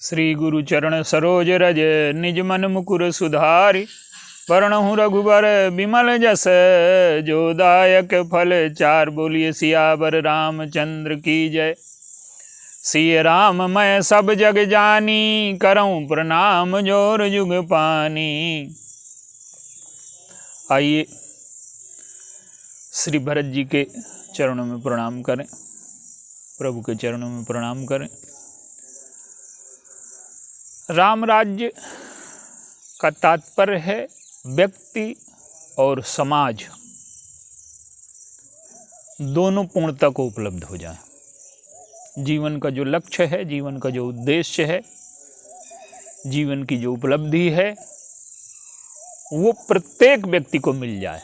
श्री गुरु चरण सरोज रज निज मन मुकुर सुधारि। वरणहु रघुबर बिमल जस जो दायक फल चार। बोलिए सियावर रामचंद्र की जय। सिय राम मैं सब जग जानी, करऊं प्रणाम जोर जुग पानी। आइए श्री भरत जी के चरणों में प्रणाम करें, प्रभु के चरणों में प्रणाम करें। राम राज्य का तात्पर्य है व्यक्ति और समाज दोनों पूर्णता को उपलब्ध हो जाए। जीवन का जो लक्ष्य है, जीवन का जो उद्देश्य है, जीवन की जो उपलब्धि है, वो प्रत्येक व्यक्ति को मिल जाए।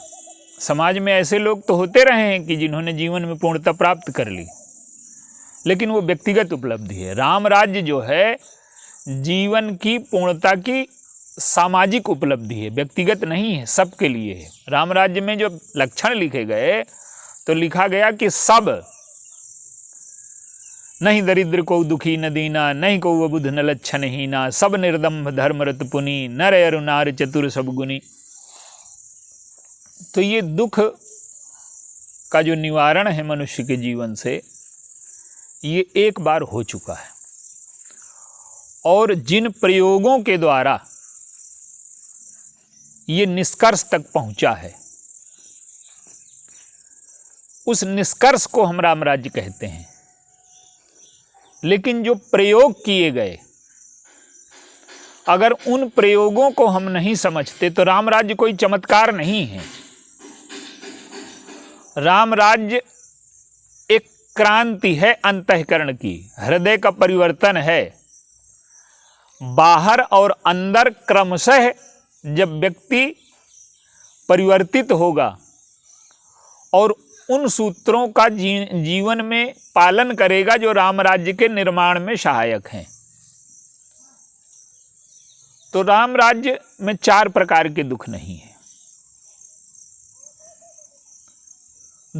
समाज में ऐसे लोग तो होते रहे हैं कि जिन्होंने जीवन में पूर्णता प्राप्त कर ली, लेकिन वो व्यक्तिगत उपलब्धि है। राम राज्य जो है जीवन की पूर्णता की सामाजिक उपलब्धि है, व्यक्तिगत नहीं है, सबके लिए है। राम राज्य में जो लक्षण लिखे गए तो लिखा गया कि सब, नहीं दरिद्र को दुखी न दीना, नहीं को बुध न लक्षण हीना, सब निर्दम्भ धर्मरत पुनि, नर अरु नार चतुर सब गुनी। तो ये दुख का जो निवारण है मनुष्य के जीवन से, ये एक बार हो चुका है। और जिन प्रयोगों के द्वारा ये निष्कर्ष तक पहुंचा है, उस निष्कर्ष को हम राम राज्य कहते हैं। लेकिन जो प्रयोग किए गए, अगर उन प्रयोगों को हम नहीं समझते तो राम राज्य कोई चमत्कार नहीं है। राम राज्य एक क्रांति है अंतःकरण की, हृदय का परिवर्तन है। बाहर और अंदर क्रमशः जब व्यक्ति परिवर्तित होगा और उन सूत्रों का जीवन में पालन करेगा जो राम राज्य के निर्माण में सहायक हैं। तो राम राज्य में 4 प्रकार के दुख नहीं है।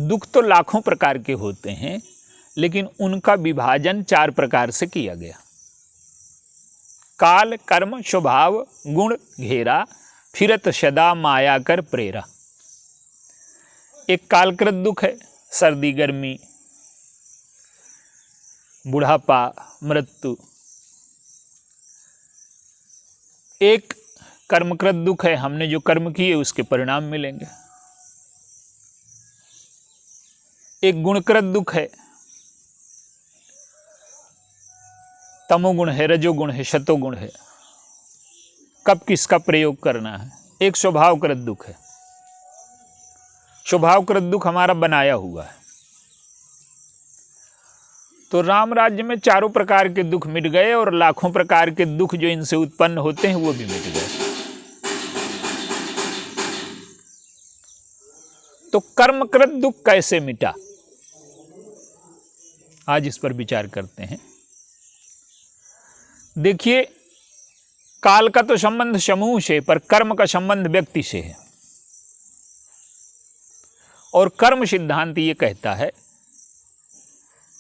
दुख तो लाखों प्रकार के होते हैं, लेकिन उनका विभाजन 4 प्रकार से किया गया। काल कर्म स्वभाव गुण घेरा, फिरत सदा माया कर प्रेरा। एक कालकृत दुख है, सर्दी गर्मी, बुढ़ापा, मृत्यु। एक कर्मकृत दुख है, हमने जो कर्म किए उसके परिणाम मिलेंगे। एक गुणकृत दुख है, तमोगुण है, रजोगुण है, शतोगुण है, कब किसका प्रयोग करना है। एक स्वभावकृत दुख है, स्वभावकृत दुख हमारा बनाया हुआ है। तो राम राज्य में 4 प्रकार के दुख मिट गए और लाखों प्रकार के दुख जो इनसे उत्पन्न होते हैं वो भी मिट गए। तो कर्मकृत दुख कैसे मिटा, आज इस पर विचार करते हैं। देखिए, काल का तो संबंध समूह से, पर कर्म का संबंध व्यक्ति से है। और कर्म सिद्धांत ये कहता है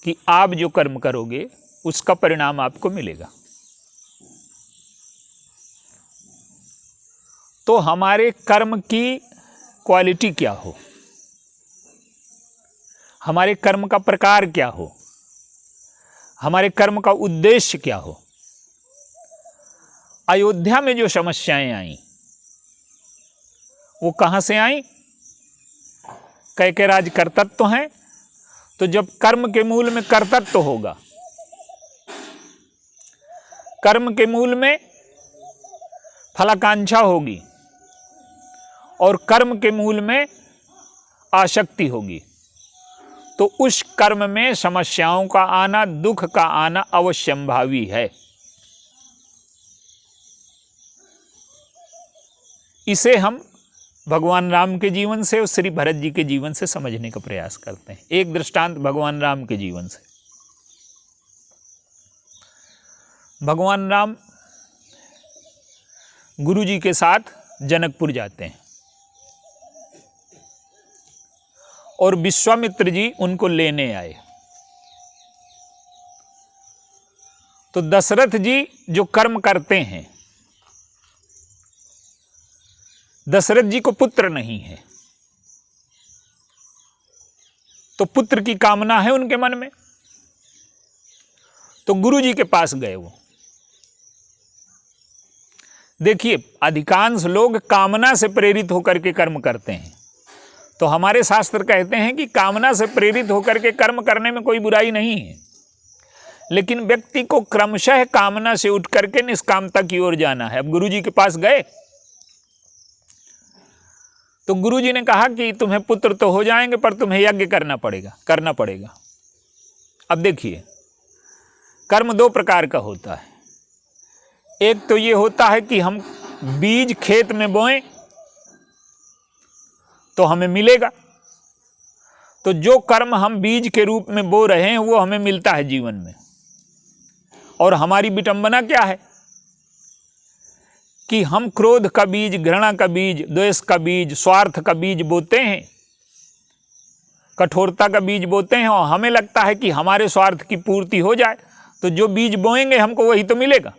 कि आप जो कर्म करोगे उसका परिणाम आपको मिलेगा। तो हमारे कर्म की क्वालिटी क्या हो, हमारे कर्म का प्रकार क्या हो, हमारे कर्म का उद्देश्य क्या हो। अयोध्या में जो समस्याएं आई वो कहां से आई? कैकेराज कर्तृत्व हैं, तो जब कर्म के मूल में कर्तृत्व होगा, कर्म के मूल में फलाकांक्षा होगी और कर्म के मूल में आसक्ति होगी, तो उस कर्म में समस्याओं का आना, दुख का आना अवश्यंभावी है। इसे हम भगवान राम के जीवन से और श्री भरत जी के जीवन से समझने का प्रयास करते हैं। एक दृष्टांत भगवान राम के जीवन से। भगवान राम गुरु जी के साथ जनकपुर जाते हैं और विश्वामित्र जी उनको लेने आए। तो दशरथ जी जो कर्म करते हैं, दशरथ जी को पुत्र नहीं है, तो पुत्र की कामना है उनके मन में, तो गुरु जी के पास गए वो। देखिए, अधिकांश लोग कामना से प्रेरित होकर के कर्म करते हैं, तो हमारे शास्त्र कहते हैं कि कामना से प्रेरित होकर के कर्म करने में कोई बुराई नहीं है, लेकिन व्यक्ति को क्रमशः कामना से उठ करके निष्कामता की ओर जाना है। अब गुरु जी के पास गए तो गुरु जी ने कहा कि तुम्हें पुत्र तो हो जाएंगे, पर तुम्हें यज्ञ करना पड़ेगा। अब देखिए, कर्म दो प्रकार का होता है। एक तो ये होता है कि हम बीज खेत में बोएं तो हमें मिलेगा, तो जो कर्म हम बीज के रूप में बो रहे हैं वो हमें मिलता है जीवन में। और हमारी विटंबना क्या है कि हम क्रोध का बीज, घृणा का बीज, द्वेष का बीज, स्वार्थ का बीज बोते हैं, कठोरता का बीज बोते हैं, और हमें लगता है कि हमारे स्वार्थ की पूर्ति हो जाए तो जो बीज बोएंगे हमको वही तो मिलेगा।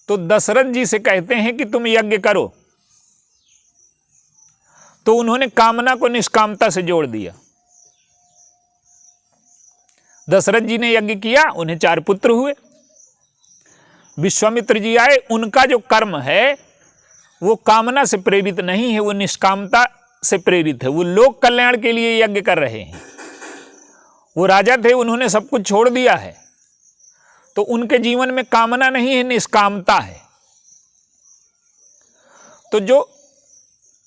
तो दशरथ जी से कहते हैं कि तुम यज्ञ करो, तो उन्होंने कामना को निष्कामता से जोड़ दिया। दशरथ जी ने यज्ञ किया, उन्हें 4 पुत्र हुए। विश्वामित्र जी आए, उनका जो कर्म है वो कामना से प्रेरित नहीं है, वो निष्कामता से प्रेरित है। वो लोक कल्याण के लिए यज्ञ कर रहे हैं। वो राजा थे, उन्होंने सब कुछ छोड़ दिया है, तो उनके जीवन में कामना नहीं है, निष्कामता है। तो जो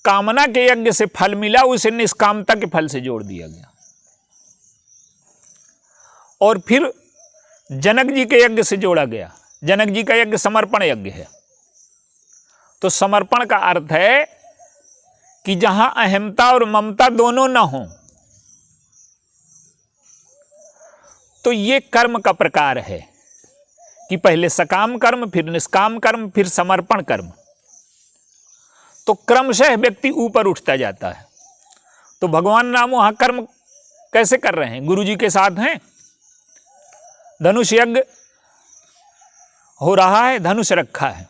कामना के यज्ञ से फल मिला उसे निष्कामता के फल से जोड़ दिया गया। और फिर जनक जी के यज्ञ से जोड़ा गया। जनक जी का यज्ञ समर्पण यज्ञ है। तो समर्पण का अर्थ है कि जहां अहमता और ममता दोनों न हो, तो ये कर्म का प्रकार है कि पहले सकाम कर्म, फिर निष्काम कर्म, फिर समर्पण कर्म। तो क्रमशः व्यक्ति ऊपर उठता जाता है। तो भगवान राम वहां कर्म कैसे कर रहे हैं? गुरु जी के साथ हैं, धनुष यज्ञ हो रहा है, धनुष रखा है।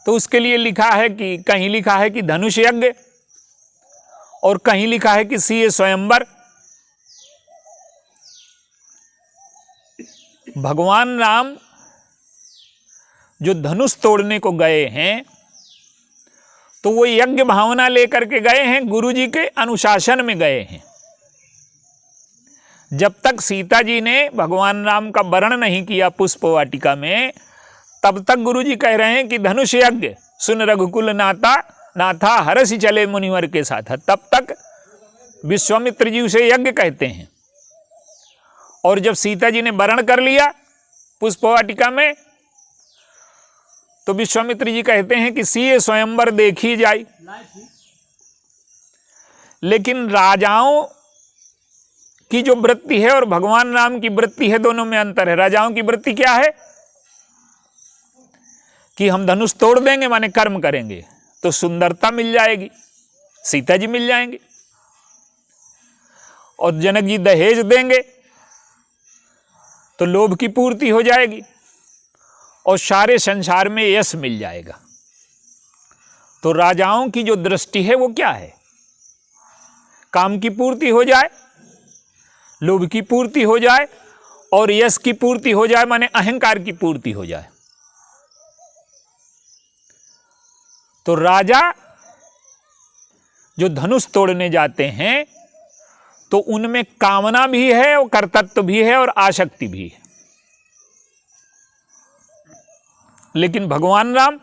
तो उसके लिए लिखा है कि कहीं लिखा है कि धनुष यज्ञ, और कहीं लिखा है कि सीए स्वयंवर। भगवान राम जो धनुष तोड़ने को गए हैं, तो वो यज्ञ भावना लेकर के गए हैं, गुरु जी के अनुशासन में गए हैं। जब तक सीता जी ने भगवान राम का वर्ण नहीं किया पुष्प वाटिका में, तब तक गुरु जी कह रहे हैं कि धनुष यज्ञ सुन रघुकुल नाथा हरसि चले मुनिवर के साथ। तब तक विश्वामित्र जी उसे यज्ञ कहते हैं। और जब सीता जी ने वर्ण कर लिया पुष्प वाटिका में, तो विश्वामित्र जी कहते हैं कि सीए स्वयंवर देखी जाए। लेकिन राजाओं की जो वृत्ति है और भगवान राम की वृत्ति है, दोनों में अंतर है। राजाओं की वृत्ति क्या है कि हम धनुष तोड़ देंगे, माने कर्म करेंगे तो सुंदरता मिल जाएगी, सीता जी मिल जाएंगे, और जनक जी दहेज देंगे तो लोभ की पूर्ति हो जाएगी, और सारे संसार में यश मिल जाएगा। तो राजाओं की जो दृष्टि है वो क्या है? काम की पूर्ति हो जाए, लोभ की पूर्ति हो जाए, और यश की पूर्ति हो जाए, माने अहंकार की पूर्ति हो जाए। तो राजा जो धनुष तोड़ने जाते हैं, तो उनमें कामना भी है, और कर्तृत्व भी है, और आसक्ति भी है। लेकिन भगवान राम,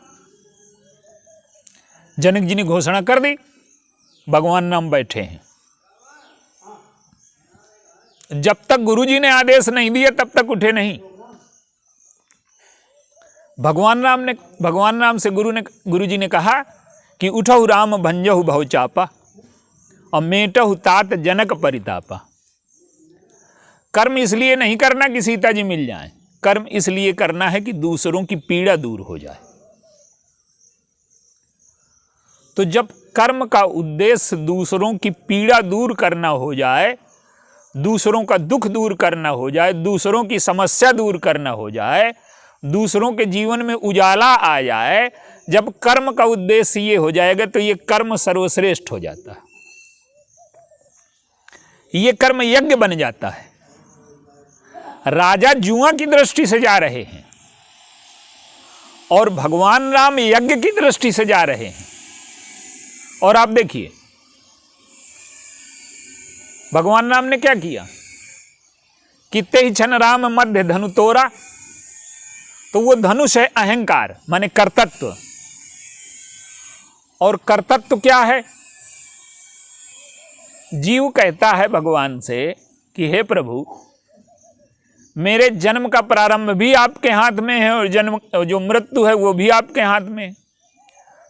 जनक जी ने घोषणा कर दी, भगवान राम बैठे हैं। जब तक गुरु जी ने आदेश नहीं दिए तब तक उठे नहीं। भगवान राम से गुरु जी ने कहा कि उठहु राम भंजहु बहु चापा, और मेटहु तात जनक परितापा। कर्म इसलिए नहीं करना कि सीता जी मिल जाएं, कर्म इसलिए करना है कि दूसरों की पीड़ा दूर हो जाए। तो जब कर्म का उद्देश्य दूसरों की पीड़ा दूर करना हो जाए, दूसरों का दुख दूर करना हो जाए, दूसरों की समस्या दूर करना हो जाए, दूसरों के जीवन में उजाला आ जाए, जब कर्म का उद्देश्य ये हो जाएगा तो ये कर्म सर्वश्रेष्ठ हो जाता है, ये कर्म यज्ञ बन जाता है। राजा जुआ की दृष्टि से जा रहे हैं और भगवान राम यज्ञ की दृष्टि से जा रहे हैं। और आप देखिए भगवान राम ने क्या किया, किते ही क्षण राम मध्य धनु तोरा, तो वो धनुष है अहंकार माने कर्तृत्व। और कर्तृत्व क्या है? जीव कहता है भगवान से कि हे प्रभु, मेरे जन्म का प्रारंभ भी आपके हाथ में है और जन्म जो मृत्यु है वो भी आपके हाथ में है।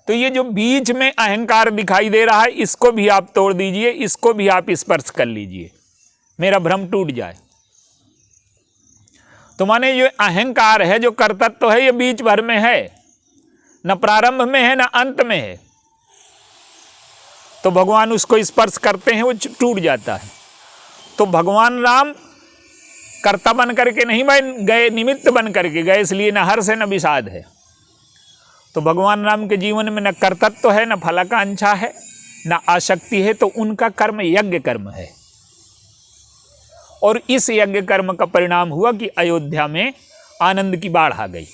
तो ये जो बीच में अहंकार दिखाई दे रहा है इसको भी आप तोड़ दीजिए, इसको भी आप स्पर्श कर लीजिए, मेरा भ्रम टूट जाए। तो माने ये अहंकार है जो कर्तृत्व है, ये बीच भर में है, न प्रारंभ में है न अंत में है। तो भगवान उसको स्पर्श करते हैं, वो टूट जाता है। तो भगवान राम कर्ता बन करके नहीं गए, निमित्त बन करके गए, इसलिए न हर्ष है न विषाद है। तो भगवान राम के जीवन में न कर्तृत्व है, न फलाकांक्षा है, न आसक्ति है, तो उनका कर्म यज्ञ कर्म है। और इस यज्ञ कर्म का परिणाम हुआ कि अयोध्या में आनंद की बाढ़ आ गई।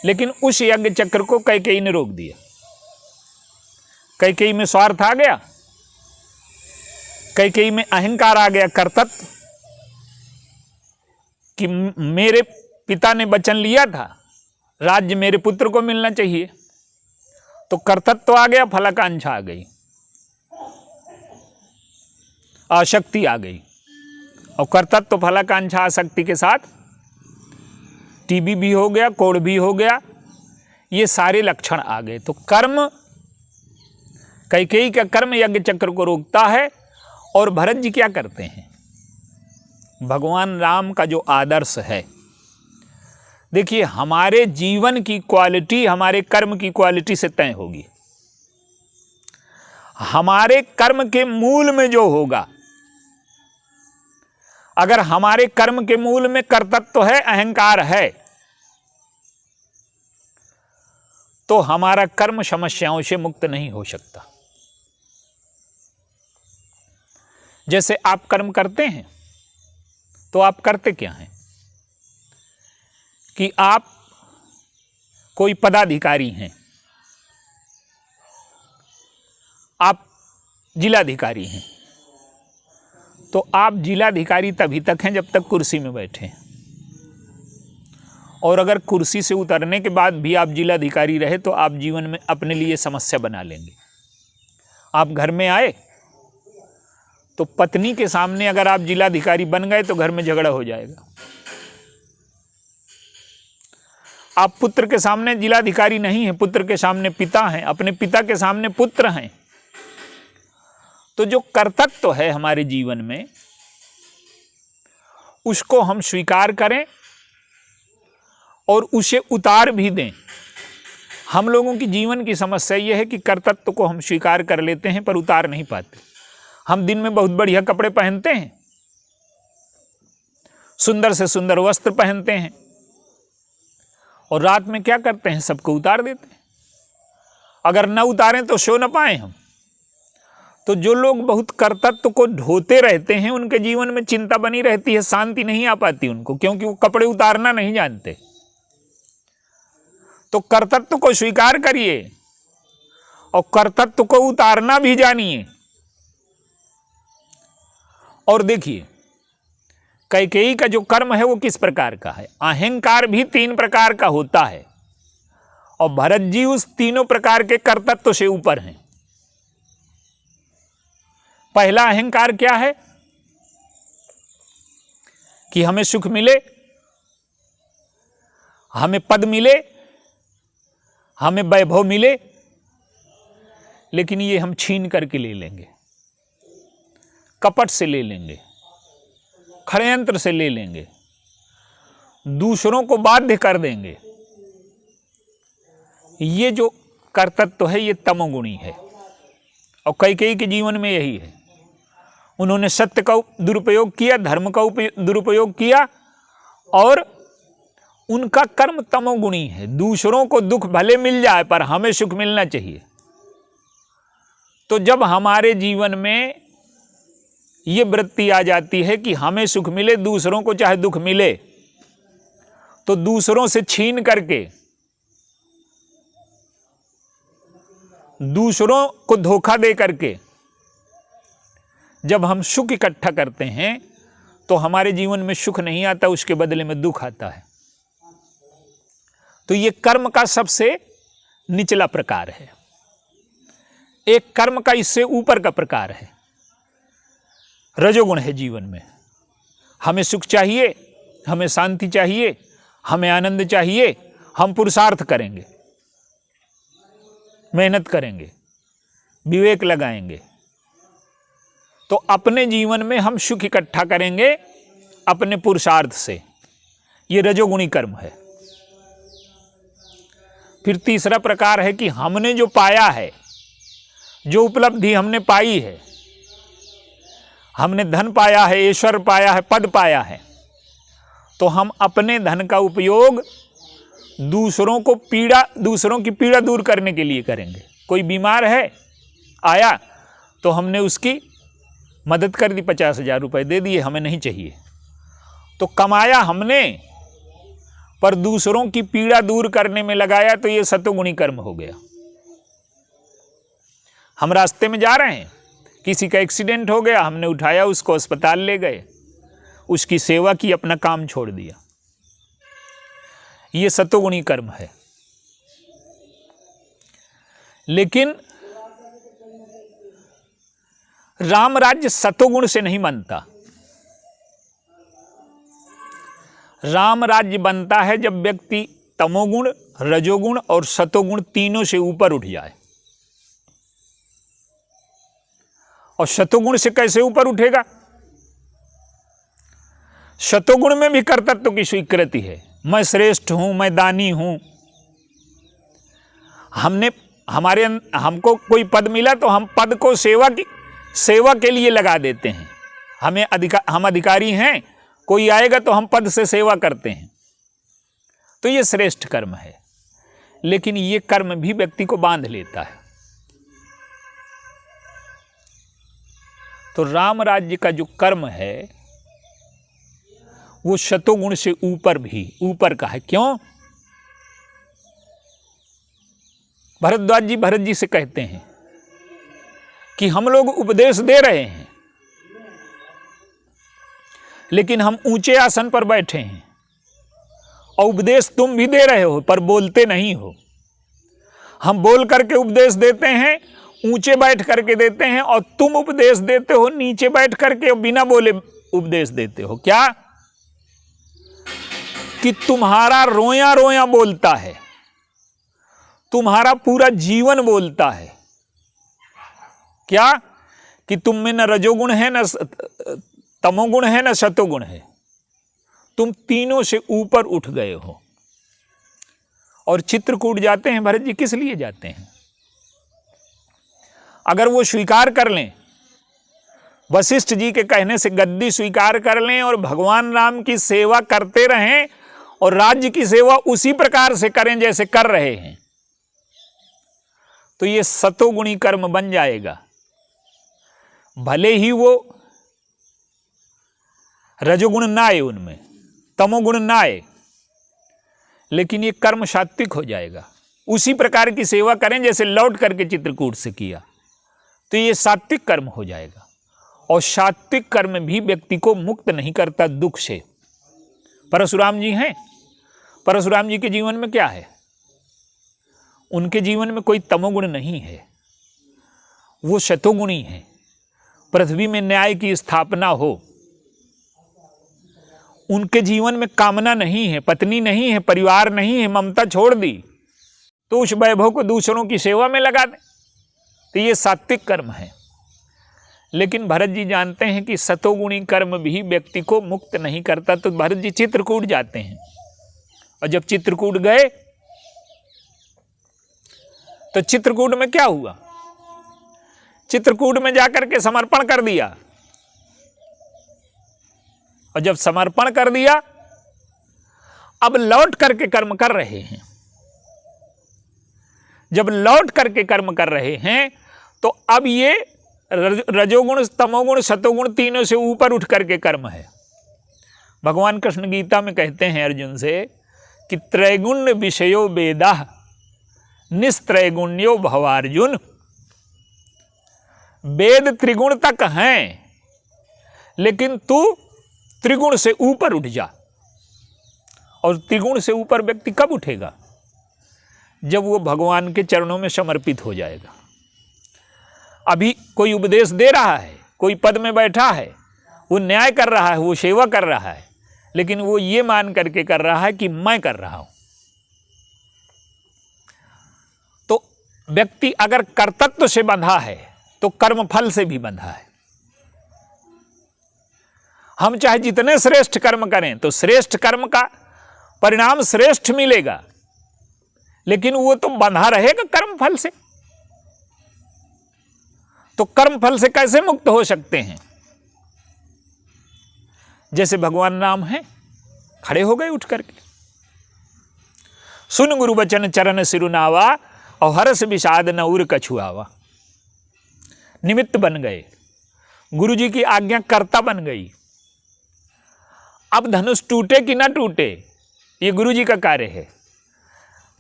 लेकिन उस यज्ञ चक्र को कैकेयी ने रोक दिया। कैकेयी में स्वार्थ आ गया, कैकेयी में अहंकार आ गया, कर्तृत्व, कि मेरे पिता ने वचन लिया था राज्य मेरे पुत्र को मिलना चाहिए। तो कर्तृत्व आ गया, फलाकांक्षा आ गई, आसक्ति आ गई। और कर्तृत्व फलाकांक्षा आसक्ति के साथ टीबी भी हो गया, कोढ़ भी हो गया, ये सारे लक्षण आ गए। तो कर्म, कैकेयी का कर्म यज्ञ चक्र को रोकता है। और भरत जी क्या करते हैं, भगवान राम का जो आदर्श है, देखिए हमारे जीवन की क्वालिटी हमारे कर्म की क्वालिटी से तय होगी। हमारे कर्म के मूल में जो होगा, अगर हमारे कर्म के मूल में कर्तृत्व है, अहंकार है, तो हमारा कर्म समस्याओं से मुक्त नहीं हो सकता। जैसे आप कर्म करते हैं तो आप करते क्या हैं कि आप कोई पदाधिकारी हैं, आप जिलाधिकारी हैं, तो आप जिलाधिकारी तभी तक हैं जब तक कुर्सी में बैठे हैं। और अगर कुर्सी से उतरने के बाद भी आप जिलाधिकारी रहे तो आप जीवन में अपने लिए समस्या बना लेंगे। आप घर में आए तो पत्नी के सामने अगर आप जिलाधिकारी बन गए तो घर में झगड़ा हो जाएगा। आप पुत्र के सामने जिलाधिकारी नहीं हैं, पुत्र के सामने पिता हैं, अपने पिता के सामने पुत्र हैं। तो जो कर्तृत्व है हमारे जीवन में, उसको हम स्वीकार करें और उसे उतार भी दें। हम लोगों की जीवन की समस्या यह है कि कर्तृत्व को हम स्वीकार कर लेते हैं पर उतार नहीं पाते। हम दिन में बहुत बढ़िया कपड़े पहनते हैं, सुंदर से सुंदर वस्त्र पहनते हैं, और रात में क्या करते हैं, सबको उतार देते हैं। अगर न उतारें तो सो न पाए हम। तो जो लोग बहुत कर्तृत्व को ढोते रहते हैं उनके जीवन में चिंता बनी रहती है, शांति नहीं आ पाती उनको, क्योंकि वो कपड़े उतारना नहीं जानते। तो कर्तृत्व को स्वीकार करिए और कर्तृत्व को उतारना भी जानिए। और देखिए कैकेयी का जो कर्म है वो किस प्रकार का है। अहंकार भी 3 प्रकार का होता है और भरत जी उस तीनों प्रकार के कर्तृत्व से ऊपर हैं। पहला अहंकार क्या है कि हमें सुख मिले, हमें पद मिले, हमें वैभव मिले, लेकिन ये हम छीन करके ले लेंगे, कपट से ले लेंगे, षड्यंत्र से ले लेंगे, दूसरों को बाध्य कर देंगे। ये जो कर्तृत्व है ये तमोगुणी है और कैकेयी के जीवन में यही है। उन्होंने सत्य का दुरुपयोग किया, धर्म का दुरुपयोग किया, और उनका कर्म तमोगुणी है। दूसरों को दुख भले मिल जाए पर हमें सुख मिलना चाहिए। तो जब हमारे जीवन में ये वृत्ति आ जाती है कि हमें सुख मिले, दूसरों को चाहे दुख मिले, तो दूसरों से छीन करके, दूसरों को धोखा दे करके जब हम सुख इकट्ठा करते हैं तो हमारे जीवन में सुख नहीं आता, उसके बदले में दुख आता है। तो ये कर्म का सबसे निचला प्रकार है। एक कर्म का इससे ऊपर का प्रकार है, रजोगुण है जीवन में। हमें सुख चाहिए, हमें शांति चाहिए, हमें आनंद चाहिए, हम पुरुषार्थ करेंगे, मेहनत करेंगे, विवेक लगाएंगे, तो अपने जीवन में हम सुख इकट्ठा करेंगे अपने पुरुषार्थ से। ये रजोगुणी कर्म है। फिर तीसरा प्रकार है कि हमने जो पाया है, जो उपलब्धि हमने पाई है, हमने धन पाया है, ऐश्वर्य पाया है, पद पाया है, तो हम अपने धन का उपयोग दूसरों की पीड़ा दूर करने के लिए करेंगे। कोई बीमार है, आया तो हमने उसकी मदद कर दी, 50,000 रुपए दे दिए, हमें नहीं चाहिए, तो कमाया हमने पर दूसरों की पीड़ा दूर करने में लगाया, तो ये सतोगुणी कर्म हो गया। हम रास्ते में जा रहे हैं, किसी का एक्सीडेंट हो गया, हमने उठाया, उसको अस्पताल ले गए, उसकी सेवा की, अपना काम छोड़ दिया, ये सतोगुणी कर्म है। लेकिन राम राज्य सतोगुण से नहीं बनता। राम राज्य बनता है जब व्यक्ति तमोगुण, रजोगुण और सतोगुण तीनों से ऊपर उठ जाए। और सतोगुण से कैसे ऊपर उठेगा? सतोगुण में भी कर्तृत्व की स्वीकृति है, मैं श्रेष्ठ हूं, मैं दानी हूं। हमको कोई पद मिला तो हम पद को सेवा के लिए लगा देते हैं। हम अधिकारी हैं, कोई आएगा तो हम पद से सेवा करते हैं, तो ये श्रेष्ठ कर्म है। लेकिन ये कर्म भी व्यक्ति को बांध लेता है। तो राम राज्य का जो कर्म है वो सतोगुण से ऊपर का है। क्यों? भरत जी से कहते हैं कि हम लोग उपदेश दे रहे हैं, लेकिन हम ऊंचे आसन पर बैठे हैं, और उपदेश तुम भी दे रहे हो पर बोलते नहीं हो। हम बोल करके उपदेश देते हैं, ऊंचे बैठ करके देते हैं, और तुम उपदेश देते हो नीचे बैठ करके, बिना बोले उपदेश देते हो। क्या? कि तुम्हारा रोया रोया बोलता है, तुम्हारा पूरा जीवन बोलता है। क्या? कि तुम में न रजोगुण है, न तमोगुण है, न सतोगुण है, तुम तीनों से ऊपर उठ गए हो। और चित्रकूट जाते हैं भरत जी, किस लिए जाते हैं? अगर वो स्वीकार कर लें, वशिष्ठ जी के कहने से गद्दी स्वीकार कर लें और भगवान राम की सेवा करते रहें और राज्य की सेवा उसी प्रकार से करें जैसे कर रहे हैं, तो ये सतोगुणी कर्म बन जाएगा। भले ही वो रजोगुण ना आए, उनमें तमोगुण ना आए, लेकिन ये कर्म सात्विक हो जाएगा। उसी प्रकार की सेवा करें जैसे लौट करके चित्रकूट से किया, तो ये सात्विक कर्म हो जाएगा। और सात्विक कर्म भी व्यक्ति को मुक्त नहीं करता दुख से। परशुराम जी हैं, परशुराम जी के जीवन में क्या है? उनके जीवन में कोई तमोगुण नहीं है, वो सतोगुणी है। पृथ्वी में न्याय की स्थापना हो, उनके जीवन में कामना नहीं है, पत्नी नहीं है, परिवार नहीं है, ममता छोड़ दी, तो उस वैभव को दूसरों की सेवा में लगा दें, तो ये सात्विक कर्म है। लेकिन भरत जी जानते हैं कि सतोगुणी कर्म भी व्यक्ति को मुक्त नहीं करता, तो भरत जी चित्रकूट जाते हैं। और जब चित्रकूट गए तो चित्रकूट में क्या हुआ? चित्रकूट में जाकर के समर्पण कर दिया और जब समर्पण कर दिया, अब लौट करके कर्म कर रहे हैं। जब लौट करके कर्म कर रहे हैं तो अब ये रजोगुण, तमोगुण, सतोगुण तीनों से ऊपर उठ करके कर्म है। भगवान कृष्ण गीता में कहते हैं अर्जुन से कि त्रैगुण्य विषयो वेदाः निस्त्रैगुण्यो भवार्जुन। वेद त्रिगुण तक हैं, लेकिन तू त्रिगुण से ऊपर उठ जा। और त्रिगुण से ऊपर व्यक्ति कब उठेगा? जब वो भगवान के चरणों में समर्पित हो जाएगा। अभी कोई उपदेश दे रहा है, कोई पद में बैठा है, वो न्याय कर रहा है, वो सेवा कर रहा है, लेकिन वो ये मान करके कर रहा है कि मैं कर रहा हूं। तो व्यक्ति अगर कर्तृत्व से बंधा है तो कर्मफल से भी बंधा है। हम चाहे जितने श्रेष्ठ कर्म करें तो श्रेष्ठ कर्म का परिणाम श्रेष्ठ मिलेगा, लेकिन वो तो बंधा रहेगा कर्मफल से। तो कर्मफल से कैसे मुक्त हो सकते हैं? जैसे भगवान राम हैं, खड़े हो गए उठ करके, सुन गुरु बचन चरण सिरुनावा और हर्ष विषाद न उर कछुआवा। निमित्त बन गए, गुरु जी की आज्ञा कर्ता बन गई। अब धनुष टूटे कि ना टूटे, ये गुरु जी का कार्य है।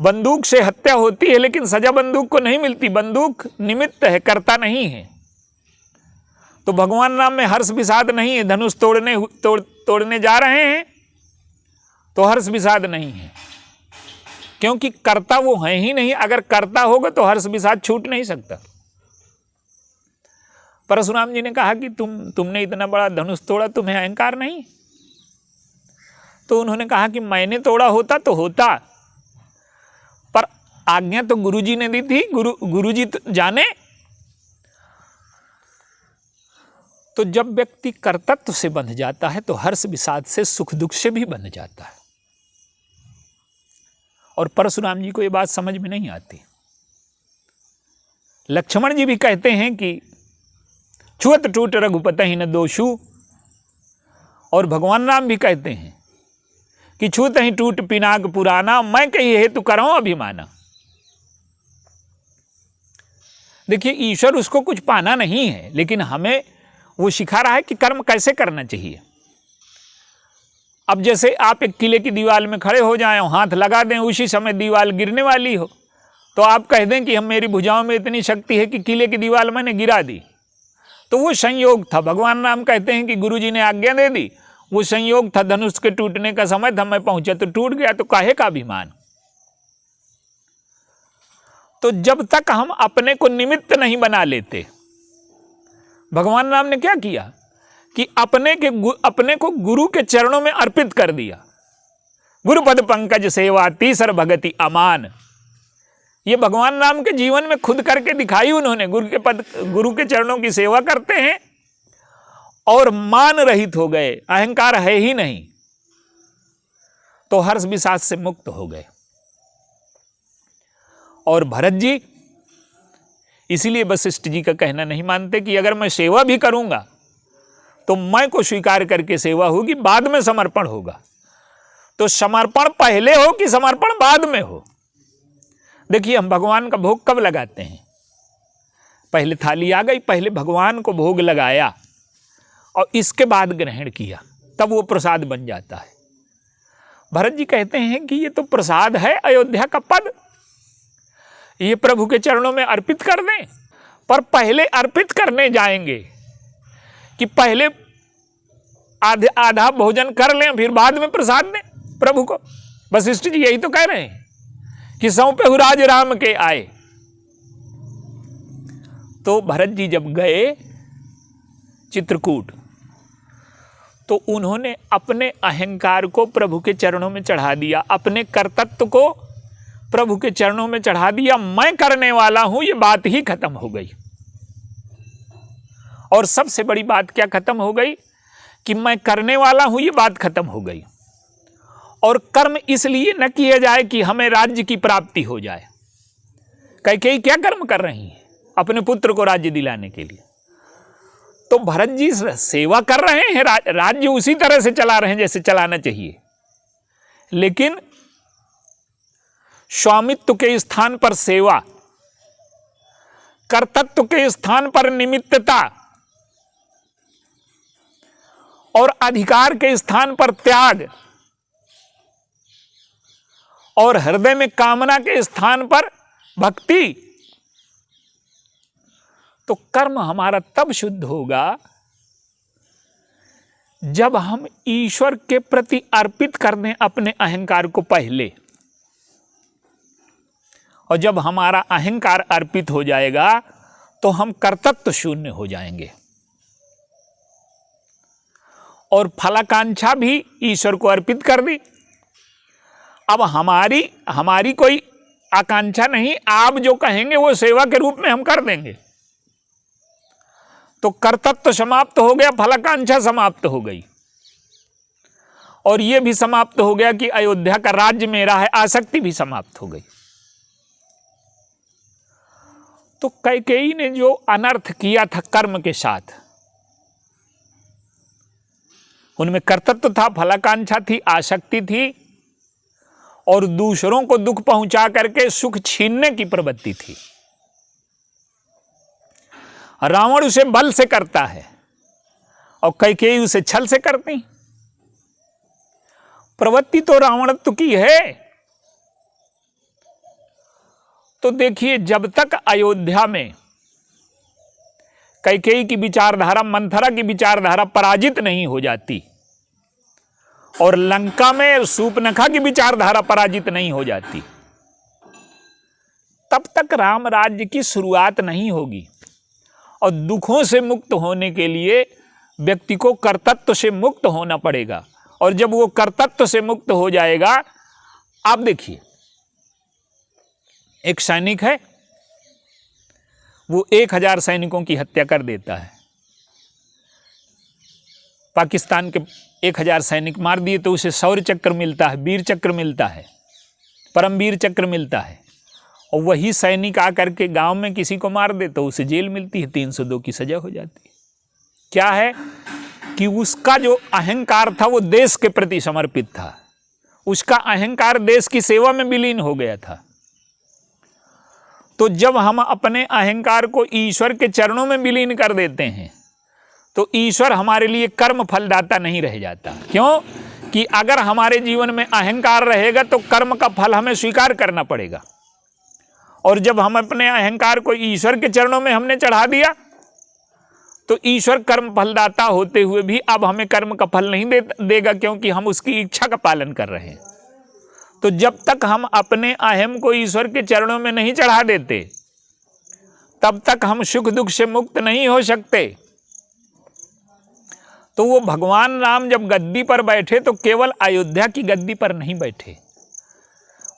बंदूक से हत्या होती है, लेकिन सजा बंदूक को नहीं मिलती। बंदूक निमित्त है, कर्ता नहीं है। तो भगवान राम में हर्ष विषाद नहीं है। धनुष तोड़ने जा रहे हैं तो हर्ष विषाद नहीं है, क्योंकि कर्ता वो है ही नहीं। अगर कर्ता होगा तो हर्ष विषाद छूट नहीं सकता। परशुराम जी ने कहा कि तुमने इतना बड़ा धनुष तोड़ा, तुम्हें अहंकार नहीं? तो उन्होंने कहा कि मैंने तोड़ा होता तो होता, पर आज्ञा तो गुरुजी ने दी थी, गुरुजी तो जाने। तो जब व्यक्ति कर्तृत्व से बंध जाता है तो हर्ष विषाद से, सुख दुख से भी बंध जाता है। और परशुराम जी को ये बात समझ में नहीं आती। लक्ष्मण जी भी कहते हैं कि छुअत टूट रघुपति न दोषु, और भगवान राम भी कहते हैं कि छूत ही टूट पिनाक पुराना, मैं कही हेतु कराऊं अभिमाना। देखिए, ईश्वर उसको कुछ पाना नहीं है, लेकिन हमें वो सिखा रहा है कि कर्म कैसे करना चाहिए। अब जैसे आप एक किले की दीवार में खड़े हो जाएं, हाथ लगा दें, उसी समय दीवार गिरने वाली हो, तो आप कह दें कि मेरी भुजाओं में इतनी शक्ति है कि किले की दीवार मैंने गिरा दी। तो वो संयोग था। भगवान राम कहते हैं कि गुरुजी ने आज्ञा दे दी, वो संयोग था, धनुष के टूटने का समय था, मैं पहुंचा तो टूट गया, तो काहे का अभिमान। तो जब तक हम अपने को निमित्त नहीं बना लेते, भगवान राम ने क्या किया कि अपने को गुरु के चरणों में अर्पित कर दिया। गुरुपद पंकज सेवा तीसर भगति अमान, ये भगवान राम के जीवन में खुद करके दिखाई उन्होंने। गुरु के चरणों की सेवा करते हैं और मान रहित हो गए, अहंकार है ही नहीं, तो हर्ष विषाद से मुक्त हो गए। और भरत जी इसीलिए वशिष्ठ जी का कहना नहीं मानते कि अगर मैं सेवा भी करूंगा तो मैं को स्वीकार करके सेवा होगी, बाद में समर्पण होगा। तो समर्पण पहले हो कि समर्पण बाद में हो? देखिए, हम भगवान का भोग कब लगाते हैं? पहले थाली आ गई, पहले भगवान को भोग लगाया और इसके बाद ग्रहण किया, तब वो प्रसाद बन जाता है। भरत जी कहते हैं कि ये तो प्रसाद है, अयोध्या का पद, ये प्रभु के चरणों में अर्पित कर दें। पर पहले अर्पित करने जाएंगे कि पहले आधा भोजन कर लें, फिर बाद में प्रसाद दें प्रभु को? वशिष्ठ जी यही तो कह रहे हैं कि सौंपे राज राम के आए। तो भरत जी जब गए चित्रकूट, तो उन्होंने अपने अहंकार को प्रभु के चरणों में चढ़ा दिया, अपने कर्तृत्व को प्रभु के चरणों में चढ़ा दिया। मैं करने वाला हूं, ये बात ही खत्म हो गई। और सबसे बड़ी बात क्या खत्म हो गई कि मैं करने वाला हूं, ये बात खत्म हो गई। और कर्म इसलिए न किए जाए कि हमें राज्य की प्राप्ति हो जाए। कैकेयी क्या कर्म कर रही है? अपने पुत्र को राज्य दिलाने के लिए। तो भरत जी सेवा कर रहे हैं, राज्य उसी तरह से चला रहे हैं जैसे चलाना चाहिए, लेकिन स्वामित्व के स्थान पर सेवा, कर्तृत्व के स्थान पर निमित्तता और अधिकार के स्थान पर त्याग और हृदय में कामना के स्थान पर भक्ति। तो कर्म हमारा तब शुद्ध होगा जब हम ईश्वर के प्रति अर्पित कर दें अपने अहंकार को पहले, और जब हमारा अहंकार अर्पित हो जाएगा तो हम कर्तृत्व शून्य हो जाएंगे और फलाकांक्षा भी ईश्वर को अर्पित कर दी। अब हमारी कोई आकांक्षा नहीं, आप जो कहेंगे वो सेवा के रूप में हम कर देंगे। तो कर्तव्य समाप्त हो गया, फलाकांक्षा समाप्त हो गई, और यह भी समाप्त हो गया कि अयोध्या का राज्य मेरा है, आसक्ति भी समाप्त हो गई। तो कैकेयी ने जो अनर्थ किया था कर्म के साथ, उनमें कर्तव्य था, फलाकांक्षा थी, आसक्ति थी और दूसरों को दुख पहुंचा करके सुख छीनने की प्रवृत्ति थी। रावण उसे बल से करता है और कैकेयी उसे छल से करती। प्रवृत्ति तो रावणत्व की है। तो देखिए, जब तक अयोध्या में कैकेयी की विचारधारा, मंथरा की विचारधारा पराजित नहीं हो जाती और लंका में शूर्पणखा की विचारधारा पराजित नहीं हो जाती, तब तक राम राज्य की शुरुआत नहीं होगी। और दुखों से मुक्त होने के लिए व्यक्ति को कर्तृत्व से मुक्त होना पड़ेगा, और जब वो कर्तृत्व से मुक्त हो जाएगा, आप देखिए, एक सैनिक है, वो 1000 सैनिकों की हत्या कर देता है। पाकिस्तान के 1000 सैनिक मार दिए तो उसे शौर्य चक्र मिलता है, वीर चक्र मिलता है, परमवीर चक्र मिलता है। और वही सैनिक आकर के गांव में किसी को मार दे तो उसे जेल मिलती है, 302 की सजा हो जाती है। क्या है कि उसका जो अहंकार था वो देश के प्रति समर्पित था, उसका अहंकार देश की सेवा में विलीन हो गया था। तो जब हम अपने अहंकार को ईश्वर के चरणों में विलीन कर देते हैं तो ईश्वर हमारे लिए कर्म फलदाता नहीं रह जाता। क्यों कि अगर हमारे जीवन में अहंकार रहेगा तो कर्म का फल हमें स्वीकार करना पड़ेगा, और जब हम अपने अहंकार को ईश्वर के चरणों में हमने चढ़ा दिया तो ईश्वर कर्म फलदाता होते हुए भी अब हमें कर्म का फल नहीं देगा, क्योंकि हम उसकी इच्छा का पालन कर रहे हैं। तो जब तक हम अपने अहम को ईश्वर के चरणों में नहीं चढ़ा देते तब तक हम सुख दुख से मुक्त नहीं हो सकते। तो वो भगवान राम जब गद्दी पर बैठे तो केवल अयोध्या की गद्दी पर नहीं बैठे,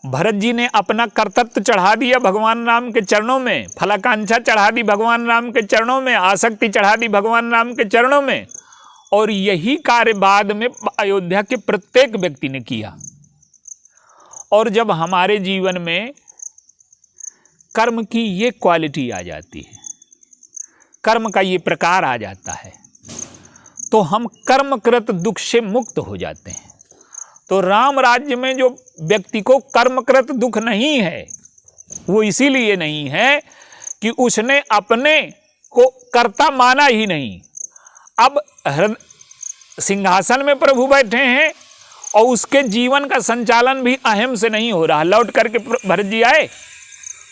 भरत जी ने अपना कर्तव्य चढ़ा दिया भगवान राम के चरणों में, फलाकांक्षा चढ़ा दी भगवान राम के चरणों में, आसक्ति चढ़ा दी भगवान राम के चरणों में, और यही कार्य बाद में अयोध्या के प्रत्येक व्यक्ति ने किया। और जब हमारे जीवन में कर्म की ये क्वालिटी आ जाती है, कर्म का ये प्रकार आ जाता है, तो हम कर्मकृत दुख से मुक्त हो जाते हैं। तो राम राज्य में जो व्यक्ति को कर्मकृत दुख नहीं है, वो इसीलिए नहीं है कि उसने अपने को कर्ता माना ही नहीं। अब सिंहासन में प्रभु बैठे हैं और उसके जीवन का संचालन भी अहम से नहीं हो रहा। लौट करके भरत जी आए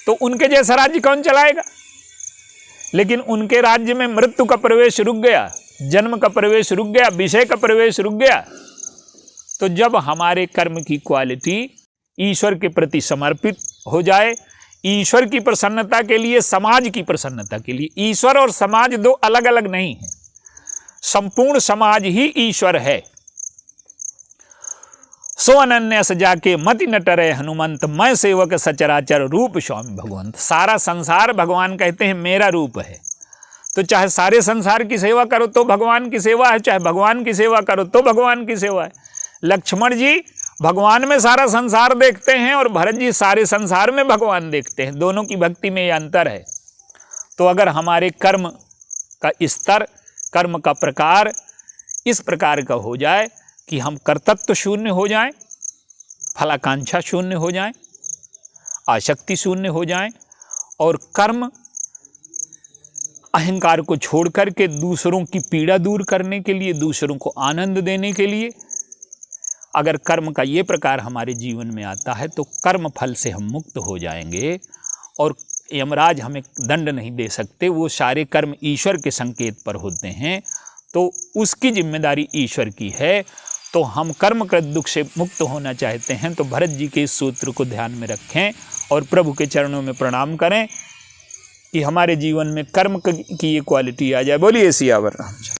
तो उनके जैसा राज्य कौन चलाएगा? लेकिन उनके राज्य में मृत्यु का प्रवेश रुक गया, जन्म का प्रवेश रुक गया, विषय का प्रवेश रुक गया। तो जब हमारे कर्म की क्वालिटी ईश्वर के प्रति समर्पित हो जाए, ईश्वर की प्रसन्नता के लिए, समाज की प्रसन्नता के लिए, ईश्वर और समाज दो अलग अलग नहीं है, संपूर्ण समाज ही ईश्वर है। सो अनन्य सजा के मति न टरे हनुमंत, मैं सेवक सचराचर रूप स्वामी भगवंत। सारा संसार भगवान कहते हैं मेरा रूप है। तो चाहे सारे संसार की सेवा करो तो भगवान की सेवा है, चाहे भगवान की सेवा करो तो भगवान की सेवा है। लक्ष्मण जी भगवान में सारा संसार देखते हैं और भरत जी सारे संसार में भगवान देखते हैं। दोनों की भक्ति में ये अंतर है। तो अगर हमारे कर्म का स्तर कर्म का प्रकार इस प्रकार का हो जाए कि हम कर्तृत्व शून्य हो जाएं, फलाकांक्षा शून्य हो जाएं, आसक्ति शून्य हो जाएं और कर्म अहंकार को छोड़ करके दूसरों की पीड़ा दूर करने के लिए, दूसरों को आनंद देने के लिए, अगर कर्म का ये प्रकार हमारे जीवन में आता है तो कर्म फल से हम मुक्त हो जाएंगे और यमराज हमें दंड नहीं दे सकते। वो सारे कर्म ईश्वर के संकेत पर होते हैं, तो उसकी जिम्मेदारी ईश्वर की है। तो हम कर्मकृत दुख से मुक्त होना चाहते हैं तो भरत जी के इस सूत्र को ध्यान में रखें और प्रभु के चरणों में प्रणाम करें कि हमारे जीवन में कर्म की ये क्वालिटी आ जाए। बोलिए सियावर रामचंद्र।